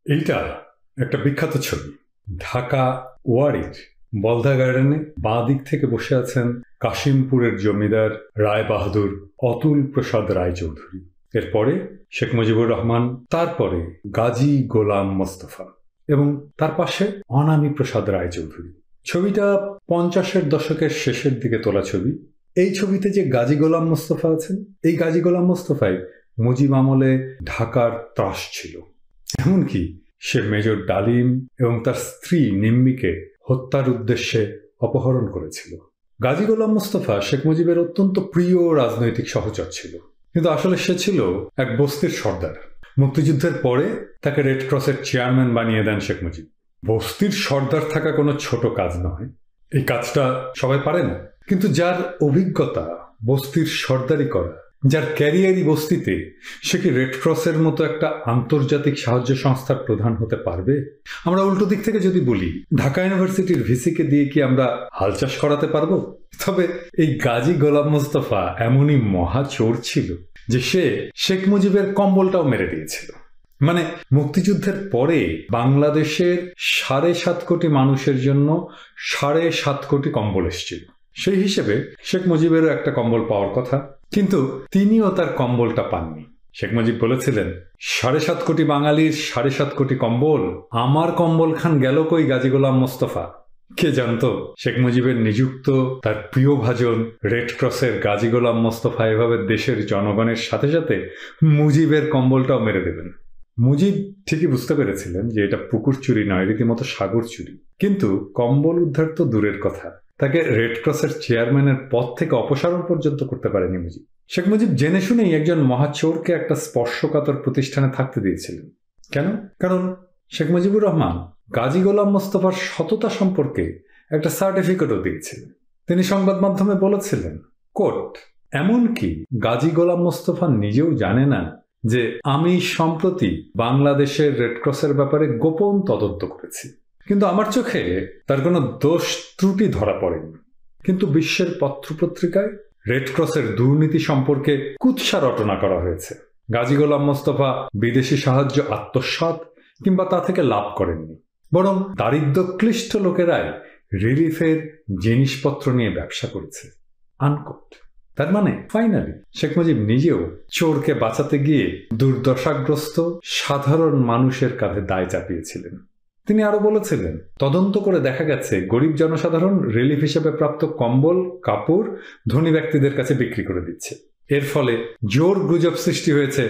এইটা একটা বিখ্যাত ছবি। ঢাকা ওয়ারীর বলধা গার্ডেনে বাঁ দিক থেকে বসে আছেন কাশিমপুরের জমিদার রায় বাহাদুর অতুল প্রসাদ রায়চৌধুরী। এরপরে শেখ মুজিবুর রহমান, তারপরে গাজী গোলাম মোস্তফা এবং তার পাশে অনামী প্রসাদ রায়চৌধুরী। ছবিটা 50-এর দশকের শেষের দিকে তোলা ছবি। এই ছবিতে যে গাজী গোলাম মোস্তফা আছেন, এই গাজী গোলাম মোস্তফাই মুজিব আমলে ঢাকার ত্রাস ছিল। এমনকি সে মেজর ডালিম এবং তার স্ত্রী নিম্মিকে হত্যার উদ্দেশ্যে অপহরণ করেছিল। গাজী গোলাম মোস্তফা শেখ মুজিবের অত্যন্ত প্রিয় রাজনৈতিক সহচর ছিল, কিন্তু আসলে সে ছিল এক বস্তির সর্দার। মুক্তিযুদ্ধের পরে তাকে রেড ক্রসের চেয়ারম্যান বানিয়ে দেন শেখ মুজিব। বস্তির সর্দার থাকা কোনো ছোট কাজ নয়, এই কাজটা সবাই পারে না। কিন্তু যার অভিজ্ঞতা বস্তির সর্দারি করা, যার ক্যারিয়ারই বস্তিতে, সে কি রেড ক্রসের মতো একটা আন্তর্জাতিক সাহায্য সংস্থার প্রধান হতে পারবে? আমরা উল্টো দিক থেকে যদি বলি, ঢাকা ইউনিভার্সিটির ভিসিকে দিয়ে কি আমরা হাল চাষ করাতে পারবো? তবে এই গাজী গোলাম মোস্তফা এমনই মহা চোর ছিল যে সে শেখ মুজিবের কম্বলটাও মেরে দিয়েছিল। মানে মুক্তিযুদ্ধের পরে বাংলাদেশের 7.5 কোটি মানুষের জন্য 7.5 কোটি কম্বল এসেছিল। সেই হিসেবে শেখ মুজিবেরও একটা কম্বল পাওয়ার কথা, কিন্তু তিনিও তার কম্বলটা পাননি। শেখ মুজিব বলেছিলেন, 7.5 কোটি বাঙালির 7.5 কোটি কম্বল, আমার কম্বল খান গেল কই গাজী গোলাম মোস্তফা? কে জানতো শেখ মুজিবের নিযুক্ত তার প্রিয় ভাজন রেড ক্রসের গাজী গোলাম মোস্তফা এভাবে দেশের জনগণের সাথে সাথে মুজিবের কম্বলটাও মেরে দেবেন। মুজিব ঠিকই বুঝতে পেরেছিলেন যে এটা পুকুর চুরি নয়, রীতিমতো সাগর চুরি। কিন্তু কম্বল উদ্ধার তো দূরের কথা, তাকে রেড ক্রসের চেয়ারম্যানের পদ থেকে অপসারণ পর্যন্ত করতে পারেনি মুজিব। শেখ মুজিব জেনে শুনেই একজন মহাচোরকে একটা স্পর্শকাতর প্রতিষ্ঠানে থাকতে দিয়েছিলেন। কেন? কারণ শেখ মুজিবুর রহমান গাজী গোলাম মোস্তফার সততা সম্পর্কে একটা সার্টিফিকেটও দিয়েছিলেন। তিনি সংবাদ মাধ্যমে বলেছিলেন, কোট, এমনকি গাজী গোলাম মোস্তফা নিজেও জানে না যে আমি সম্প্রতি বাংলাদেশের রেড ক্রসের ব্যাপারে গোপন তদন্ত করেছি, কিন্তু আমার চোখে তার কোনো দোষ ত্রুটি ধরা পড়েনি। কিন্তু বিশ্বের পত্রপত্রিকায় রেড ক্রসের দুর্নীতি সম্পর্কে কুৎসা রটনা করা হয়েছে। গাজী গোলাম মোস্তফা বিদেশি সাহায্য আত্মসাৎ কিংবা তা থেকে লাভ করেননি, বরং দারিদ্র্যক্লিষ্ট লোকেরাই রিলিফের জিনিসপত্র নিয়ে ব্যবসা করেছে। আনকোট। তার মানে ফাইনালি শেখ মুজিব নিজেও চোরকে বাঁচাতে গিয়ে দুর্দশাগ্রস্ত সাধারণ মানুষের কাঁধে দায় চাপিয়েছিলেন। তিনি আরো বলেছিলেন, তদন্ত করে দেখা গেছে গরিব জনসাধারণ রিলিফ হিসেবে প্রাপ্ত কম্বল কাপড় ধনী ব্যক্তিদের কাছে বিক্রি করে দিচ্ছে। এর ফলে জোর গুজব সৃষ্টি হয়েছে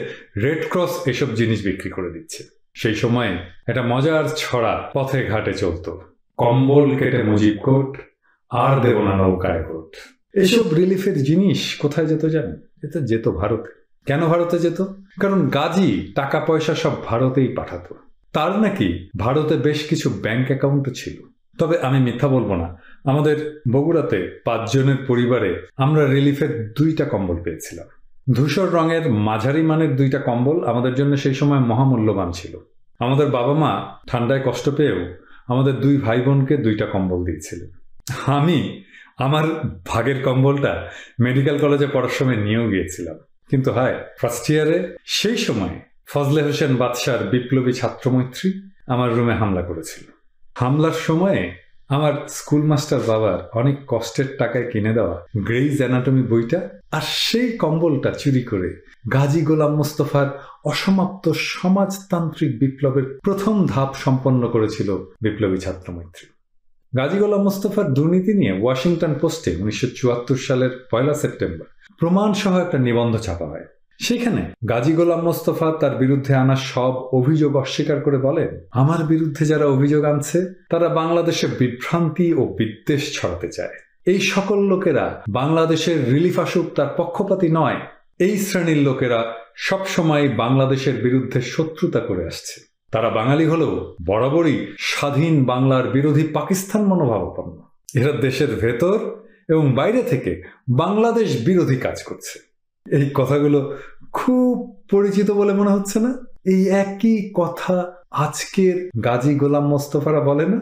রেড ক্রস এসব জিনিস বিক্রি করে দিচ্ছে। সেই সময়ে একটা মজার ছড়া পথে ঘাটে চলত, কম্বল কেটে মুজিব কোট, আর দেব না নৌকায় কোট। এসব রিলিফের জিনিস কোথায় যেত জানেন? এটা যেত ভারতে। কেন ভারতে যেত? কারণ গাজী টাকা পয়সা সব ভারতেই পাঠাতো। তার নাকি ভারতে বেশ কিছু ব্যাংক অ্যাকাউন্টও ছিল। তবে আমি মিথ্যা বলবো না, আমাদের বগুড়াতে 5 জনের পরিবারে আমরা রিলিফের 2টা কম্বল পেয়েছিলাম। ধূসর রঙের মাঝারি মানের 2টা কম্বল আমাদের জন্য সেই সময় মহামূল্যবান ছিল। আমাদের বাবা মা ঠান্ডায় কষ্ট পেয়েও আমাদের 2 ভাই বোনকে 2টা কম্বল দিয়েছিলেন। আমি আমার ভাগের কম্বলটা মেডিকেল কলেজে পড়ার সময় নিয়েও গিয়েছিলাম। কিন্তু হায়, ফার্স্ট ইয়ারে সেই সময় ফজলে হোসেন বাদশার বিপ্লবী ছাত্রমৈত্রী আমার রুমে হামলা করেছিল। হামলার সময়ে আমার স্কুল মাস্টার বাবার অনেক কষ্টের টাকায় কিনে দেওয়া গ্রেইজ অ্যানাটমি বইটা আর সেই কম্বলটা চুরি করে গাজী গোলাম মোস্তফার অসমাপ্ত সমাজতান্ত্রিক বিপ্লবের প্রথম ধাপ সম্পন্ন করেছিল বিপ্লবী ছাত্রমৈত্রী। গাজী গোলাম মোস্তফার দুর্নীতি নিয়ে ওয়াশিংটন পোস্টে 1974 সালের 1 সেপ্টেম্বর প্রমাণ সহ একটা নিবন্ধ ছাপা হয়। সেখানে গাজী গোলাম মোস্তফা তার বিরুদ্ধে আনা সব অভিযোগ অস্বীকার করে বলেন, আমার বিরুদ্ধে যারা অভিযোগ আনছে তারা বাংলাদেশে বিভ্রান্তি ও বিদ্বেষ ছড়াতে চায়। এই সকল লোকেরা বাংলাদেশের রিলিফ আসুক তার পক্ষপাতী নয়। এই শ্রেণীর লোকেরা সবসময় বাংলাদেশের বিরুদ্ধে শত্রুতা করে আসছে। তারা বাঙালি হলেও বরাবরই স্বাধীন বাংলার বিরোধী পাকিস্তান মনোভাবাপন্ন। এরা দেশের ভেতর এবং বাইরে থেকে বাংলাদেশ বিরোধী কাজ করছে। এই কথাগুলো খুব পরিচিত বলে মনে হচ্ছে না? এই একই কথা আজকের গাজী গোলাম মোস্তফারা বলে না?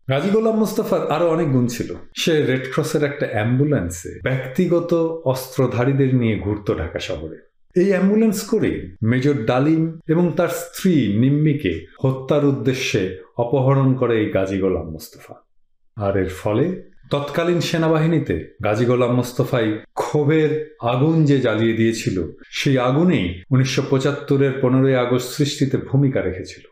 গাজী গোলাম মোস্তফার আরো অনেক গুণ ছিল। সে রেড ক্রসের একটা অ্যাম্বুলেন্সে ব্যক্তিগত অস্ত্রধারীদের নিয়ে ঘুরত ঢাকা শহরে। এই অ্যাম্বুলেন্স করে মেজর ডালিম এবং তার স্ত্রী নিম্মিকে হত্যার উদ্দেশ্যে অপহরণ করে এই গাজী গোলাম মোস্তফা। আর এর ফলে তৎকালীন সেনাবাহিনীতে গাজী গোলাম মোস্তফাই ক্ষোভের আগুন যে জ্বালিয়ে দিয়েছিল, সেই আগুনেই 1975-এর 15ই আগস্ট সৃষ্টিতে ভূমিকা রেখেছিল।